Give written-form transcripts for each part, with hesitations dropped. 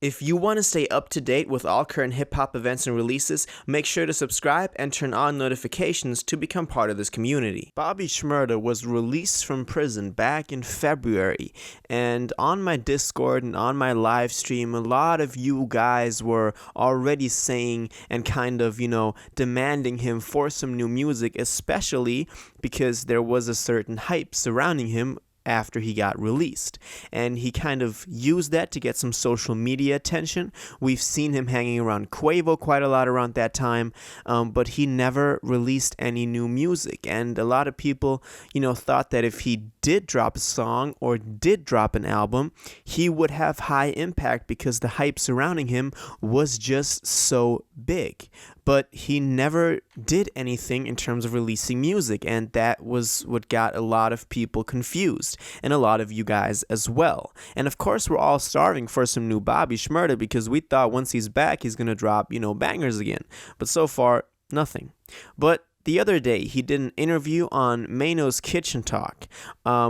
If you want to stay up to date with all current hip-hop events and releases, make sure to subscribe and turn on notifications to become part of this community. Bobby Shmurda was released from prison back in February, and on my Discord and on my live stream, a lot of you guys were already saying and kind of, demanding him for some new music, especially because there was a certain hype surrounding him after he got released, and he kind of used that to get some social media attention. We've seen him hanging around Quavo quite a lot around that time, but he never released any new music, and a lot of people thought that if he did drop a song or did drop an album, he would have high impact because the hype surrounding him was just so big. But he never did anything in terms of releasing music, and that was what got a lot of people confused, and a lot of you guys as well. And of course, we're all starving for some new Bobby Shmurda because we thought once he's back, he's gonna drop, bangers again. But so far, nothing. But the other day, he did an interview on Mano's Kitchen Talk,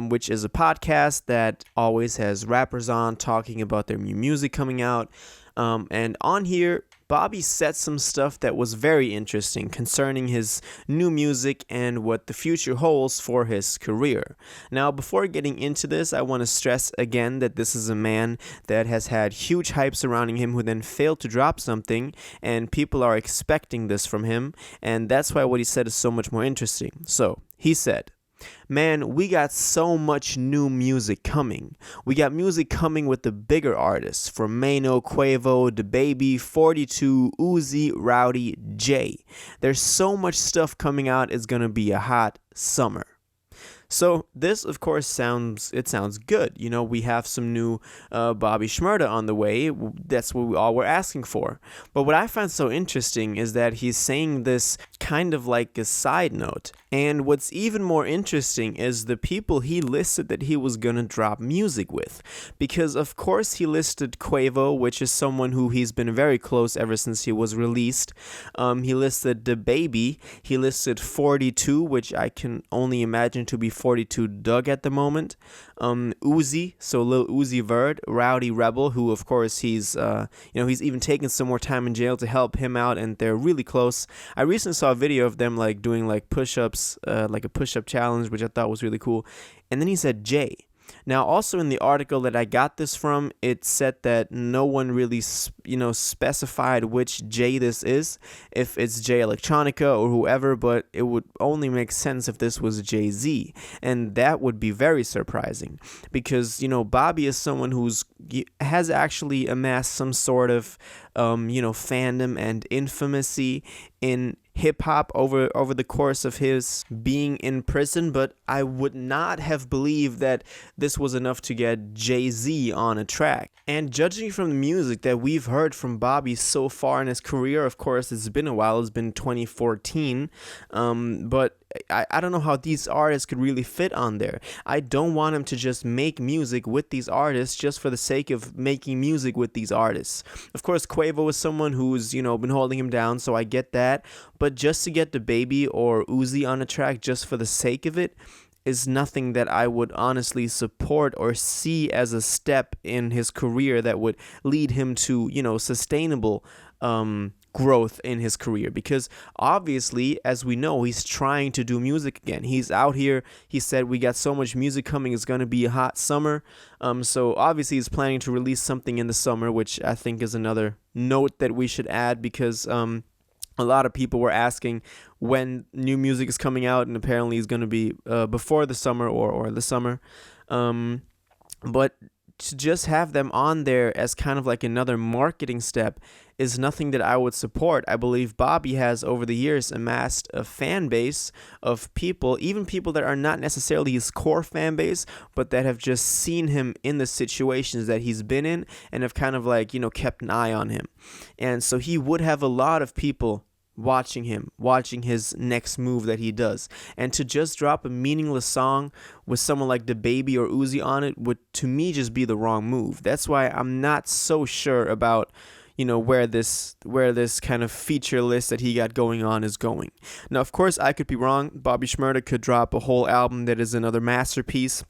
which is a podcast that always has rappers on talking about their new music coming out. And on here, Bobby said some stuff that was very interesting concerning his new music and what the future holds for his career. Now, before getting into this, I want to stress again that this is a man that has had huge hype surrounding him who then failed to drop something, and people are expecting this from him, and that's why what he said is so much more interesting. So, he said, "Man, we got so much new music coming. We got music coming with the bigger artists from Mano, Quavo, DaBaby, 42, Uzi, Rowdy, Jay. There's so much stuff coming out, it's gonna be a hot summer." So this, of course, sounds good. We have some new Bobby Shmurda on the way. That's what we all were asking for. But what I find so interesting is that he's saying this kind of like a side note. And what's even more interesting is the people he listed that he was going to drop music with. Because, of course, he listed Quavo, which is someone who he's been very close ever since he was released. He listed DaBaby. He listed 42, which I can only imagine to be 42 Doug at the moment. Uzi, so Lil Uzi Vert, Rowdy Rebel, who of course he's even taken some more time in jail to help him out, and they're really close. I recently saw a video of them doing push-ups, like a push-up challenge, which I thought was really cool. And then he said Jay. Now, also in the article that I got this from, it said that no one really, specified which Jay this is, if it's Jay Electronica or whoever, but it would only make sense if this was Jay-Z, and that would be very surprising, because, Bobby is someone has actually amassed some sort of, fandom and infamy in hip-hop over the course of his being in prison, but I would not have believed that this was enough to get Jay-Z on a track. And judging from the music that we've heard from Bobby so far in his career, of course, it's been a while, it's been 2014, but I don't know how these artists could really fit on there. I don't want him to just make music with these artists just for the sake of making music with these artists. Of course, Quavo is someone who's, been holding him down, so I get that. But just to get DaBaby or Uzi on a track just for the sake of it is nothing that I would honestly support or see as a step in his career that would lead him to, sustainable growth in his career, because obviously, as we know, he's trying to do music again. He's out here. He said, "We got so much music coming, it's going to be a hot summer." So obviously he's planning to release something in the summer, which I think is another note that we should add, because a lot of people were asking when new music is coming out, and apparently it's going to be before the summer or the summer. But to just have them on there as kind of like another marketing step is nothing that I would support. I believe Bobby has over the years amassed a fan base of people, even people that are not necessarily his core fan base, but that have just seen him in the situations that he's been in and have kind of kept an eye on him. And so he would have a lot of people watching his next move that he does. And to just drop a meaningless song with someone like DaBaby or Uzi on it would, to me, just be the wrong move. That's why I'm not so sure about where this kind of feature list that he got going on is going. Now, of course, I could be wrong. Bobby Shmurda could drop a whole album that is another masterpiece.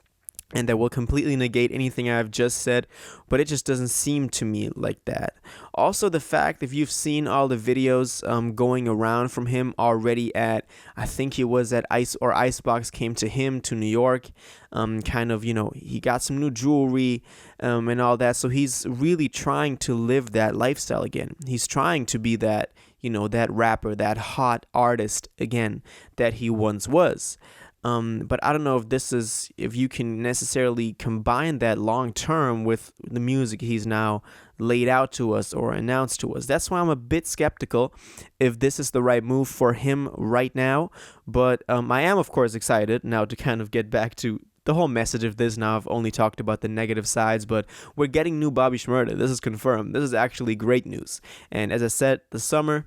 and that will completely negate anything I've just said, but it just doesn't seem to me like that. Also, the fact, if you've seen all the videos going around from him already at, I think he was at Icebox came to him to New York, kind of, he got some new jewelry and all that, so he's really trying to live that lifestyle again. He's trying to be that, that rapper, that hot artist again that he once was. But I don't know if you can necessarily combine that long term with the music he's now laid out to us or announced to us. That's why I'm a bit skeptical if this is the right move for him right now. But I am, of course, excited now to kind of get back to the whole message of this. Now I've only talked about the negative sides, but we're getting new Bobby Shmurda. This is confirmed. This is actually great news. And as I said, the summer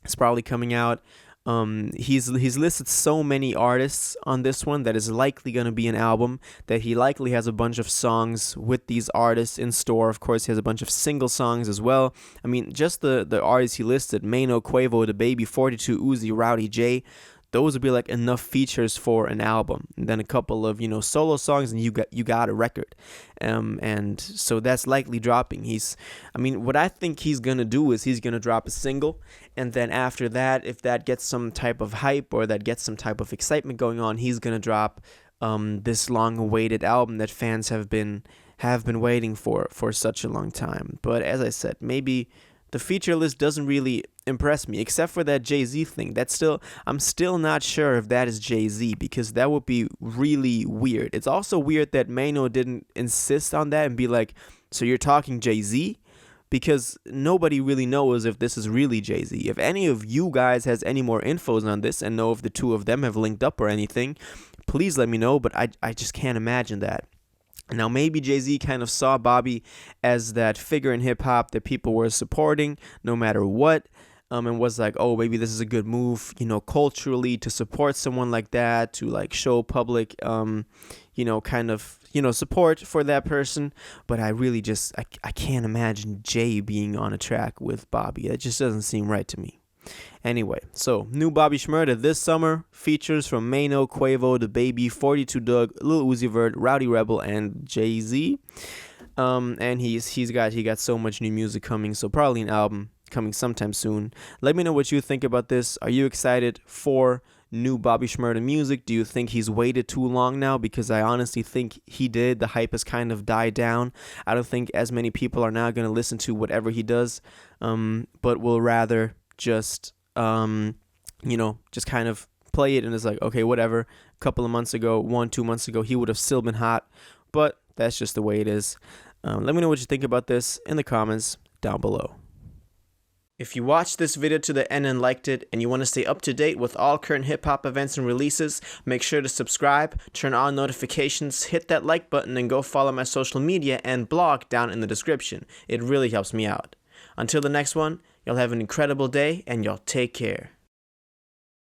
is probably coming out. He's listed so many artists on this one that is likely going to be an album, that he likely has a bunch of songs with these artists in store. Of course, he has a bunch of single songs as well. I mean, just the artists he listed: Mano, Quavo, The Baby, 42, Uzi, Rowdy J. Those would be like enough features for an album, and then a couple of solo songs, and you got a record. And so that's likely dropping. What I think he's gonna do is he's gonna drop a single, and then after that, if that gets some type of hype or that gets some type of excitement going on, he's gonna drop this long-awaited album that fans have been waiting for such a long time. But as I said, maybe the feature list doesn't really impress me, except for that Jay-Z thing. I'm still not sure if that is Jay-Z, because that would be really weird. It's also weird that Mano didn't insist on that and be like, so you're talking Jay-Z? Because nobody really knows if this is really Jay-Z. If any of you guys has any more infos on this and know if the two of them have linked up or anything, please let me know, but I just can't imagine that. Now, maybe Jay-Z kind of saw Bobby as that figure in hip-hop that people were supporting no matter what, and was like, oh, maybe this is a good move, culturally, to support someone like that, to like show public, kind of, support for that person. But I really I can't imagine Jay being on a track with Bobby. That just doesn't seem right to me. Anyway, so new Bobby Shmurda this summer, features from Mano, Quavo, The Baby, 42 Dugg, Lil Uzi Vert, Rowdy Rebel, and Jay-Z. And he got so much new music coming, so probably an album coming sometime soon. Let me know what you think about this. Are you excited for new Bobby Shmurda music? Do you think he's waited too long now? Because I honestly think he did. The hype has kind of died down. I don't think as many people are now going to listen to whatever he does, but will rather just just kind of play it, and it's like, okay, whatever. A couple of months ago, 1-2 months ago, he would have still been hot, but that's just the way it is. Let me know what you think about this in the comments down below. If you watched this video to the end and liked it, and you want to stay up to date with all current hip-hop events and releases, make sure to subscribe, turn on notifications, hit that like button, and go follow my social media and blog down in the description. It really helps me out. Until the next one, y'all have an incredible day, and y'all take care.